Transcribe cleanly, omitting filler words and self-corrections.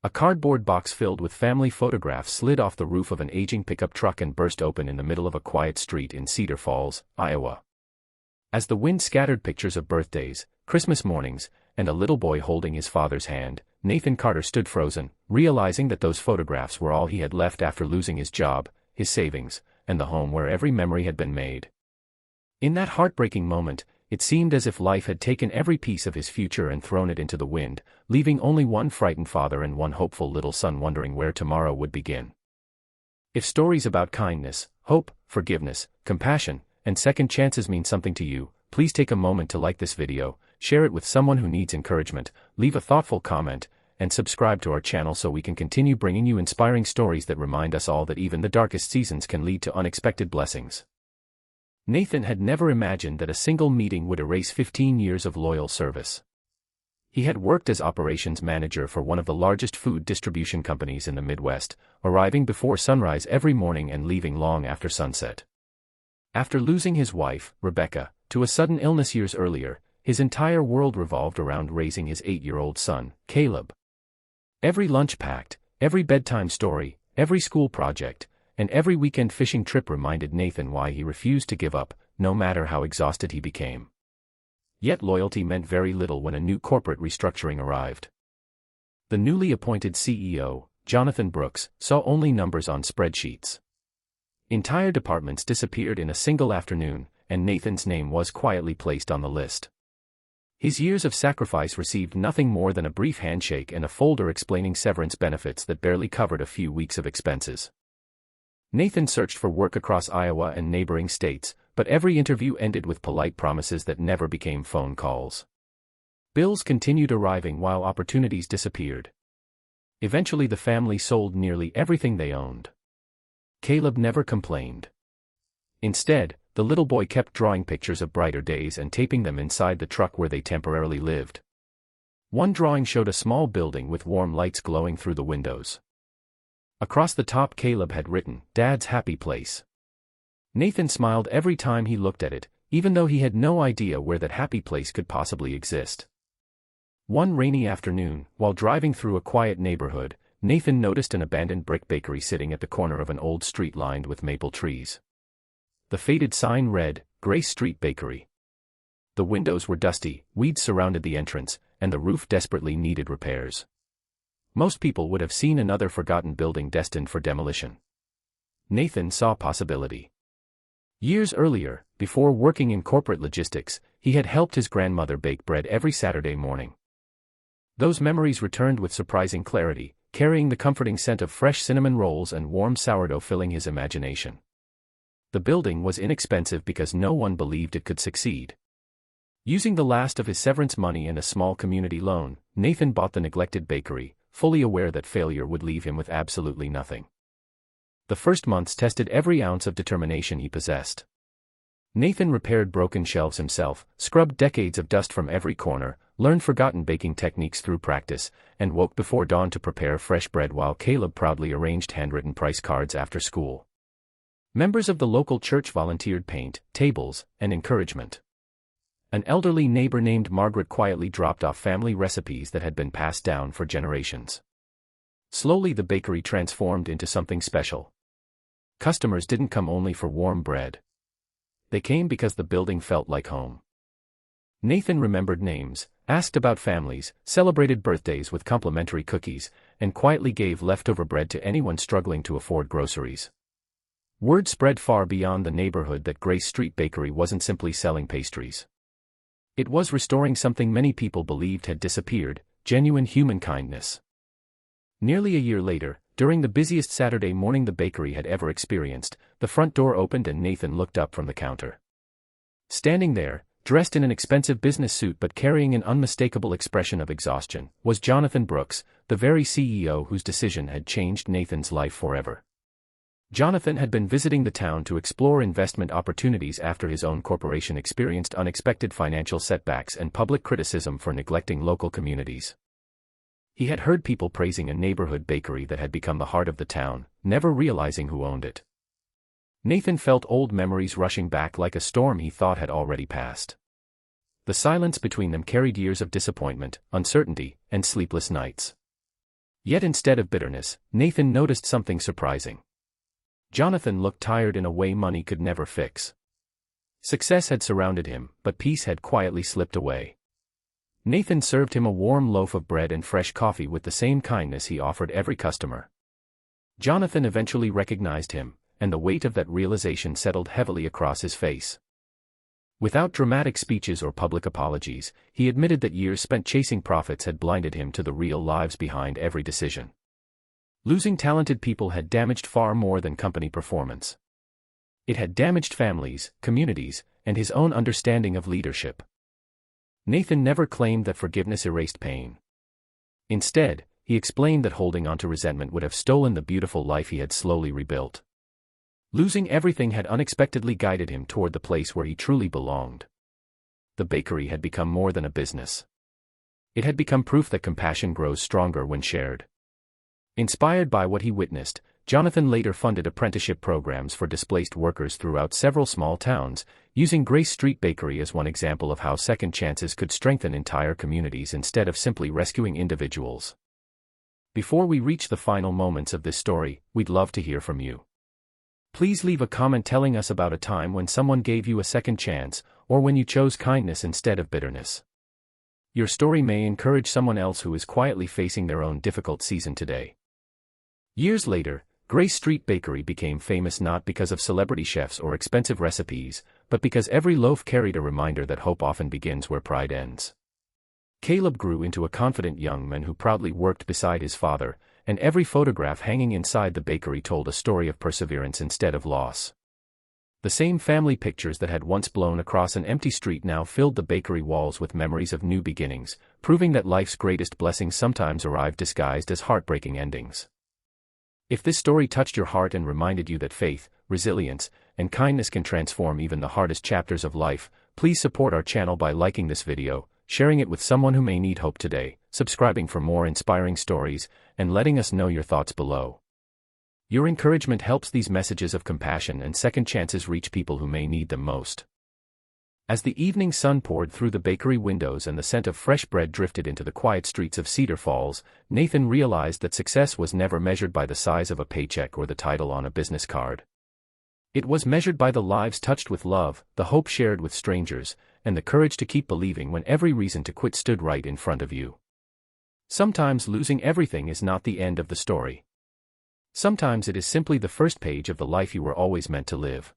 A cardboard box filled with family photographs slid off the roof of an aging pickup truck and burst open in the middle of a quiet street in Cedar Falls, Iowa. As the wind scattered pictures of birthdays, Christmas mornings, and a little boy holding his father's hand, Nathan Carter stood frozen, realizing that those photographs were all he had left after losing his job, his savings, and the home where every memory had been made. In that heartbreaking moment, it seemed as if life had taken every piece of his future and thrown it into the wind, leaving only one frightened father and one hopeful little son wondering where tomorrow would begin. If stories about kindness, hope, forgiveness, compassion, and second chances mean something to you, please take a moment to like this video, share it with someone who needs encouragement, leave a thoughtful comment, and subscribe to our channel so we can continue bringing you inspiring stories that remind us all that even the darkest seasons can lead to unexpected blessings. Nathan had never imagined that a single meeting would erase 15 years of loyal service. He had worked as operations manager for one of the largest food distribution companies in the Midwest, arriving before sunrise every morning and leaving long after sunset. After losing his wife, Rebecca, to a sudden illness years earlier, his entire world revolved around raising his 8-year-old son, Caleb. Every lunch packed, every bedtime story, every school project, and every weekend fishing trip reminded Nathan why he refused to give up, no matter how exhausted he became. Yet loyalty meant very little when a new corporate restructuring arrived. The newly appointed CEO, Jonathan Brooks, saw only numbers on spreadsheets. Entire departments disappeared in a single afternoon, and Nathan's name was quietly placed on the list. His years of sacrifice received nothing more than a brief handshake and a folder explaining severance benefits that barely covered a few weeks of expenses. Nathan searched for work across Iowa and neighboring states, but every interview ended with polite promises that never became phone calls. Bills continued arriving while opportunities disappeared. Eventually the family sold nearly everything they owned. Caleb never complained. Instead, the little boy kept drawing pictures of brighter days and taping them inside the truck where they temporarily lived. One drawing showed a small building with warm lights glowing through the windows. Across the top Caleb had written, "Dad's happy place." Nathan smiled every time he looked at it, even though he had no idea where that happy place could possibly exist. One rainy afternoon, while driving through a quiet neighborhood, Nathan noticed an abandoned brick bakery sitting at the corner of an old street lined with maple trees. The faded sign read, "Grace Street Bakery." The windows were dusty, weeds surrounded the entrance, and the roof desperately needed repairs. Most people would have seen another forgotten building destined for demolition. Nathan saw possibility. Years earlier, before working in corporate logistics, he had helped his grandmother bake bread every Saturday morning. Those memories returned with surprising clarity, carrying the comforting scent of fresh cinnamon rolls and warm sourdough filling his imagination. The building was inexpensive because no one believed it could succeed. Using the last of his severance money and a small community loan, Nathan bought the neglected bakery, fully aware that failure would leave him with absolutely nothing. The first months tested every ounce of determination he possessed. Nathan repaired broken shelves himself, scrubbed decades of dust from every corner, learned forgotten baking techniques through practice, and woke before dawn to prepare fresh bread while Caleb proudly arranged handwritten price cards after school. Members of the local church volunteered paint, tables, and encouragement. An elderly neighbor named Margaret quietly dropped off family recipes that had been passed down for generations. Slowly the bakery transformed into something special. Customers didn't come only for warm bread. They came because the building felt like home. Nathan remembered names, asked about families, celebrated birthdays with complimentary cookies, and quietly gave leftover bread to anyone struggling to afford groceries. Word spread far beyond the neighborhood that Grace Street Bakery wasn't simply selling pastries. It was restoring something many people believed had disappeared, genuine human kindness. Nearly a year later, during the busiest Saturday morning the bakery had ever experienced, the front door opened and Nathan looked up from the counter. Standing there, dressed in an expensive business suit but carrying an unmistakable expression of exhaustion, was Jonathan Brooks, the very CEO whose decision had changed Nathan's life forever. Jonathan had been visiting the town to explore investment opportunities after his own corporation experienced unexpected financial setbacks and public criticism for neglecting local communities. He had heard people praising a neighborhood bakery that had become the heart of the town, never realizing who owned it. Nathan felt old memories rushing back like a storm he thought had already passed. The silence between them carried years of disappointment, uncertainty, and sleepless nights. Yet instead of bitterness, Nathan noticed something surprising. Jonathan looked tired in a way money could never fix. Success had surrounded him, but peace had quietly slipped away. Nathan served him a warm loaf of bread and fresh coffee with the same kindness he offered every customer. Jonathan eventually recognized him, and the weight of that realization settled heavily across his face. Without dramatic speeches or public apologies, he admitted that years spent chasing profits had blinded him to the real lives behind every decision. Losing talented people had damaged far more than company performance. It had damaged families, communities, and his own understanding of leadership. Nathan never claimed that forgiveness erased pain. Instead, he explained that holding on to resentment would have stolen the beautiful life he had slowly rebuilt. Losing everything had unexpectedly guided him toward the place where he truly belonged. The bakery had become more than a business. It had become proof that compassion grows stronger when shared. Inspired by what he witnessed, Jonathan later funded apprenticeship programs for displaced workers throughout several small towns, using Grace Street Bakery as one example of how second chances could strengthen entire communities instead of simply rescuing individuals. Before we reach the final moments of this story, we'd love to hear from you. Please leave a comment telling us about a time when someone gave you a second chance, or when you chose kindness instead of bitterness. Your story may encourage someone else who is quietly facing their own difficult season today. Years later, Grace Street Bakery became famous not because of celebrity chefs or expensive recipes, but because every loaf carried a reminder that hope often begins where pride ends. Caleb grew into a confident young man who proudly worked beside his father, and every photograph hanging inside the bakery told a story of perseverance instead of loss. The same family pictures that had once blown across an empty street now filled the bakery walls with memories of new beginnings, proving that life's greatest blessings sometimes arrive disguised as heartbreaking endings. If this story touched your heart and reminded you that faith, resilience, and kindness can transform even the hardest chapters of life, please support our channel by liking this video, sharing it with someone who may need hope today, subscribing for more inspiring stories, and letting us know your thoughts below. Your encouragement helps these messages of compassion and second chances reach people who may need them most. As the evening sun poured through the bakery windows and the scent of fresh bread drifted into the quiet streets of Cedar Falls, Nathan realized that success was never measured by the size of a paycheck or the title on a business card. It was measured by the lives touched with love, the hope shared with strangers, and the courage to keep believing when every reason to quit stood right in front of you. Sometimes losing everything is not the end of the story. Sometimes it is simply the first page of the life you were always meant to live.